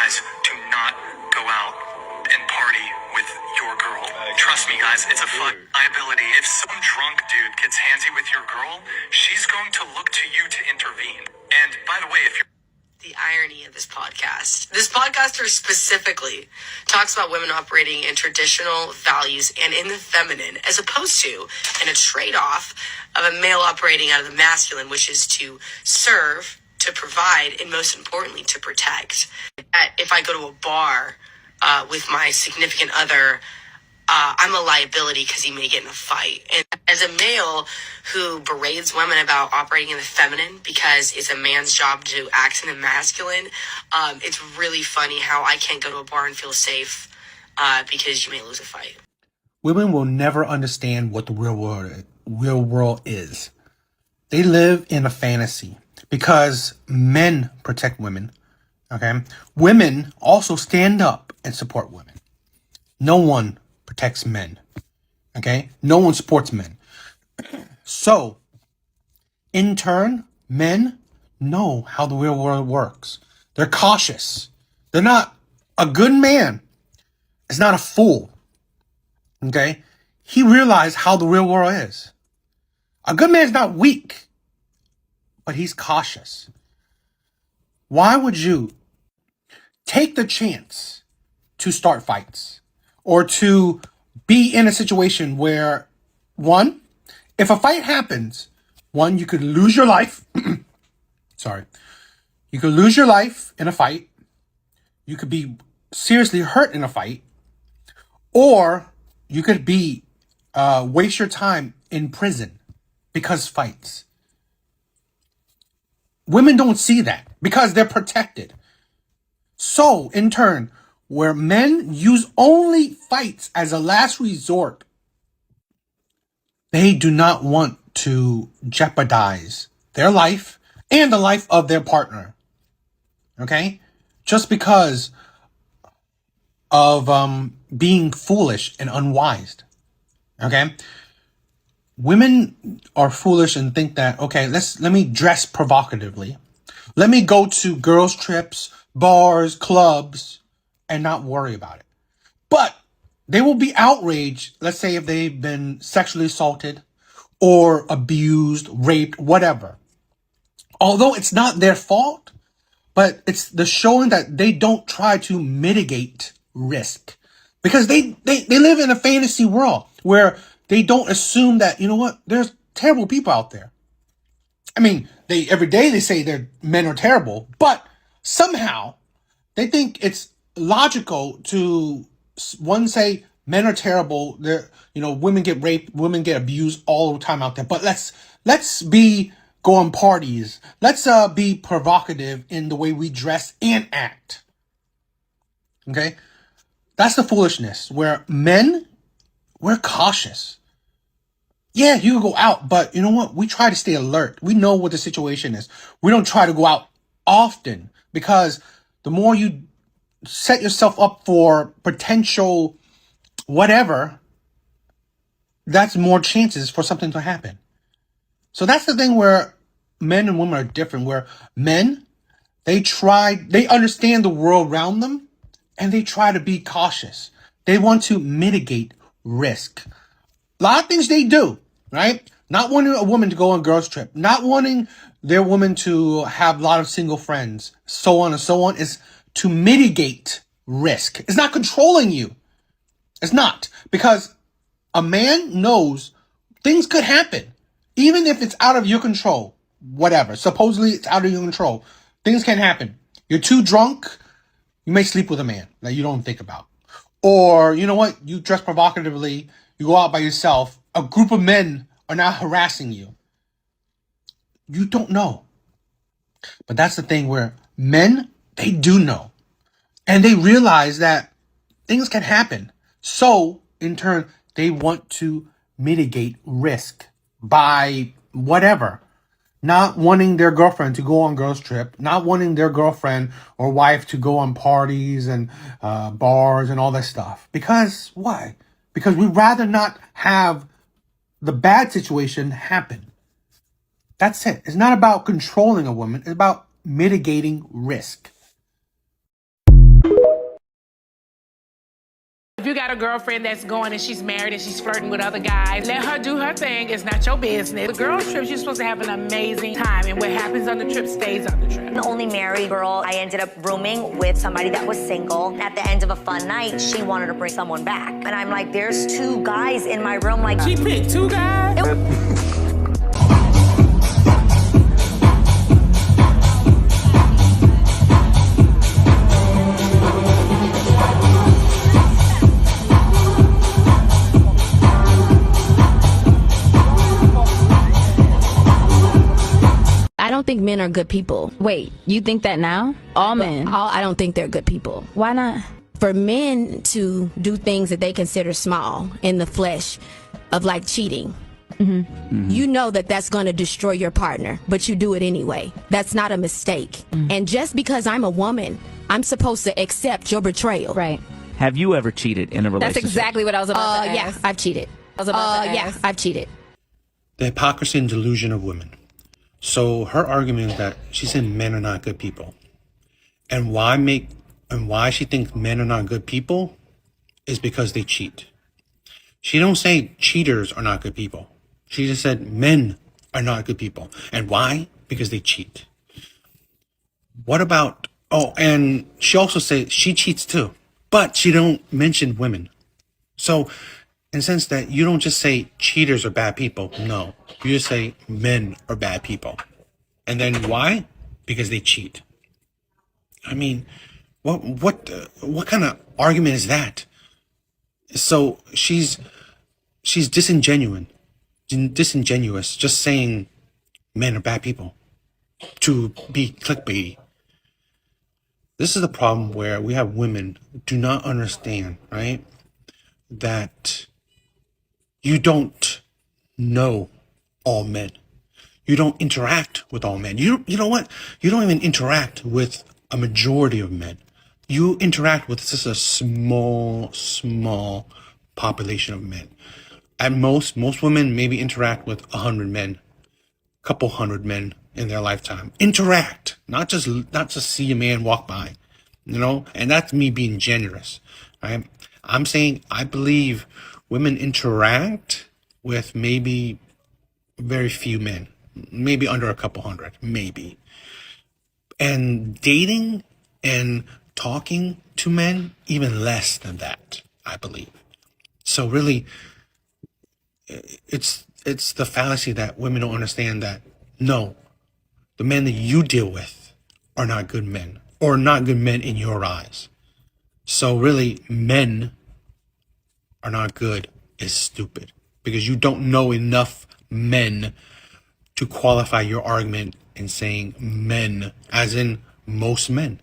guys, do not go out and party with your girl. Trust me, guys, it's a fun liability. If some drunk dude gets handsy with your girl, she's going to look to you to intervene. And by the way, if you're the irony of this podcast. This podcaster specifically talks about women operating in traditional values and in the feminine, as opposed to in a trade-off of a male operating out of the masculine, which is to serve, to provide, and most importantly, to protect. If I go to a bar with my significant other, I'm a liability because he may get in a fight. And as a male who berates women about operating in the feminine because it's a man's job to act in the masculine, it's really funny how I can't go to a bar and feel safe because you may lose a fight. Women will never understand what the real world is. They live in a fantasy because men protect women. Okay, women also stand up and support women. No one protects men. Okay? No one supports men. So, in turn, men know how the real world works. They're cautious. They're not a good man. It's not a fool. Okay? He realized how the real world is. A good man's not weak, but he's cautious. Why would you take the chance to start fights? Or to be in a situation where, one, if a fight happens, one, you could lose your life. Sorry. You could lose your life in a fight. You could be seriously hurt in a fight. Or you could be waste your time in prison because fights. Women don't see that because they're protected. So, in turn, where men use only fights as a last resort, they do not want to jeopardize their life and the life of their partner. Okay? Just because of being foolish and unwise. Okay? Women are foolish and think that, okay, let me dress provocatively. Let me go to girls' trips, bars, clubs, and not worry about it. But they will be outraged, let's say if they've been sexually assaulted or abused, raped, whatever. Although it's not their fault, but it's the showing that they don't try to mitigate risk. Because they live in a fantasy world where they don't assume that, you know what, there's terrible people out there. I mean, every day they say men are terrible, but somehow they think it's logical to say men are terrible. Women get raped, women get abused all the time out there. But let's go on parties. Let's be provocative in the way we dress and act. Okay, that's the foolishness. Where men, we're cautious. Yeah, you can go out, but you know what? We try to stay alert. We know what the situation is. We don't try to go out often because the more you set yourself up for potential whatever, that's more chances for something to happen. So that's the thing where men and women are different, where men, they understand the world around them and they try to be cautious. They want to mitigate risk. A lot of things they do, right? Not wanting a woman to go on a girls' trip, not wanting their woman to have a lot of single friends, so on and so on, is to mitigate risk. It's not controlling you. It's not. Because a man knows things could happen. Even if it's out of your control. Whatever. Supposedly it's out of your control. Things can happen. You're too drunk. You may sleep with a man that you don't think about. Or, you know what? You dress provocatively. You go out by yourself. A group of men are now harassing you. You don't know. But that's the thing where men, they do know. And they realize that things can happen. So, in turn, they want to mitigate risk by whatever. Not wanting their girlfriend to go on girls' trip. Not wanting their girlfriend or wife to go on parties and bars and all that stuff. Because, why? Because we'd rather not have the bad situation happen. That's it. It's not about controlling a woman. It's about mitigating risk. If you got a girlfriend that's going and she's married and she's flirting with other guys, let her do her thing. It's not your business. The girls' trip, you're supposed to have an amazing time, and what happens on the trip stays on the trip. The only married girl, I ended up rooming with somebody that was single. At the end of a fun night, she wanted to bring someone back. And I'm like, there's 2 guys in my room. Like, She picked 2 guys? I don't think men are good people. Wait, you think that now? All men? I don't think they're good people. Why not? For men to do things that they consider small in the flesh of like cheating, you know that that's going to destroy your partner, but you do it anyway. That's not a mistake. And just because I'm a woman, I'm supposed to accept your betrayal. Right. Have you ever cheated in a relationship? That's exactly what I was about to Yeah, ask. I've cheated. I was about to Yeah, ask. I've cheated. The hypocrisy and delusion of women. So her argument is that she said men are not good people. And why she thinks men are not good people is because they cheat. She don't say cheaters are not good people. She just said men are not good people. And why? Because they cheat. What about, and she also said she cheats too, but she don't mention women. So in the sense that you don't just say cheaters are bad people. No, you just say men are bad people. And then why? Because they cheat. I mean, what kind of argument is that? So she's disingenuous, just saying men are bad people to be clickbaity. This is the problem where we have women who do not understand, right? That you don't know all men. You don't interact with all men. You know what? You don't even interact with a majority of men. You interact with just a small population of men. At most women maybe interact with 100 men, a couple hundred men in their lifetime. Interact, not just see a man walk by, and that's me being generous, right? I'm saying I believe women interact with maybe very few men, maybe under a couple hundred, maybe. And dating and talking to men, even less than that, I believe. So really, it's the fallacy that women don't understand that, no, the men that you deal with are not good men, or not good men in your eyes. So really, men are not good is stupid, because you don't know enough men to qualify your argument in saying men, as in most men.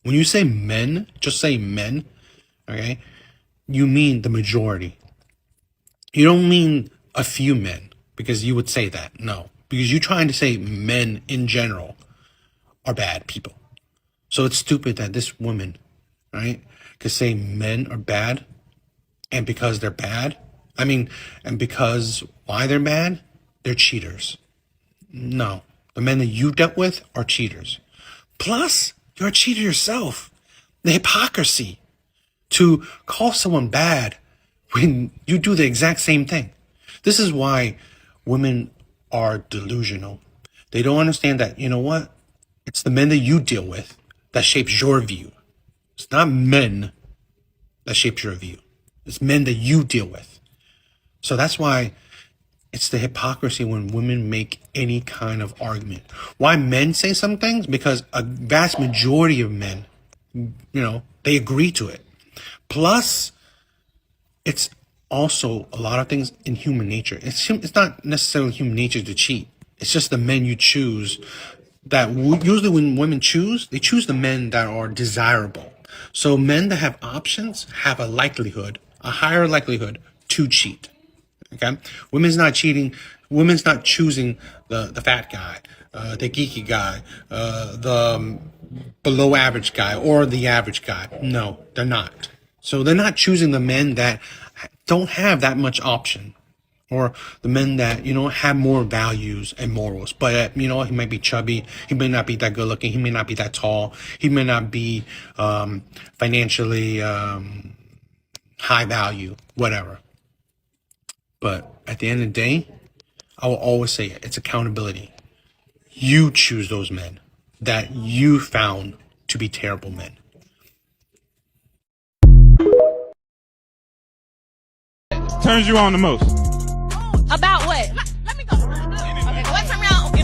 When you say men, just say men, okay? You mean the majority. You don't mean a few men, because you would say that. No, because you're trying to say men in general are bad people. So it's stupid that this woman, right, could say men are bad, and because they're bad, and because why they're bad, they're cheaters. No, the men that you dealt with are cheaters. Plus, you're a cheater yourself. The hypocrisy to call someone bad when you do the exact same thing. This is why women are delusional. They don't understand that, you know what? It's the men that you deal with that shapes your view. It's not men that shapes your view. It's men that you deal with. So that's why it's the hypocrisy when women make any kind of argument. Why men say some things? Because a vast majority of men, they agree to it. Plus, it's also a lot of things in human nature. It's not necessarily human nature to cheat. It's just the men you choose that usually when women choose, they choose the men that are desirable. So men that have options have a higher likelihood to cheat. Okay, women's not cheating. Women's not choosing the fat guy, the geeky guy, the below average guy, or the average guy. No, they're not. So they're not choosing the men that don't have that much option, or the men that have more values and morals. But he might be chubby. He may not be that good looking. He may not be that tall. He may not be financially high value, whatever. But at the end of the day, I will always say it's accountability. You choose those men that you found to be terrible men. Turns you on the most? About what? Let me go. Okay, what's around?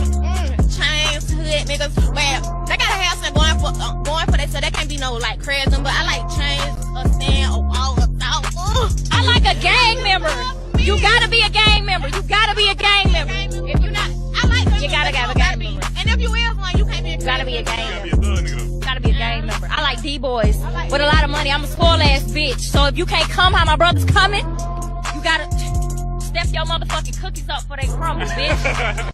Chains, hood, niggas. Well, they gotta have something going for themselves. They can't be no like crazy, but I like chains, a stand, a wall, a thought. I like a gang member. You gotta be a gang member. You gotta be a gang member. If you're not, I like You gotta have a gang member. And if you is one, you can't be a Gotta be a gang Gotta be member. a thug nigga. Gotta be a gang member. I like D-boys with a lot of money. I'm a spoiled ass bitch. So if you can't come how my brother's coming, you gotta step your motherfucking cookies up for they crumble, bitch.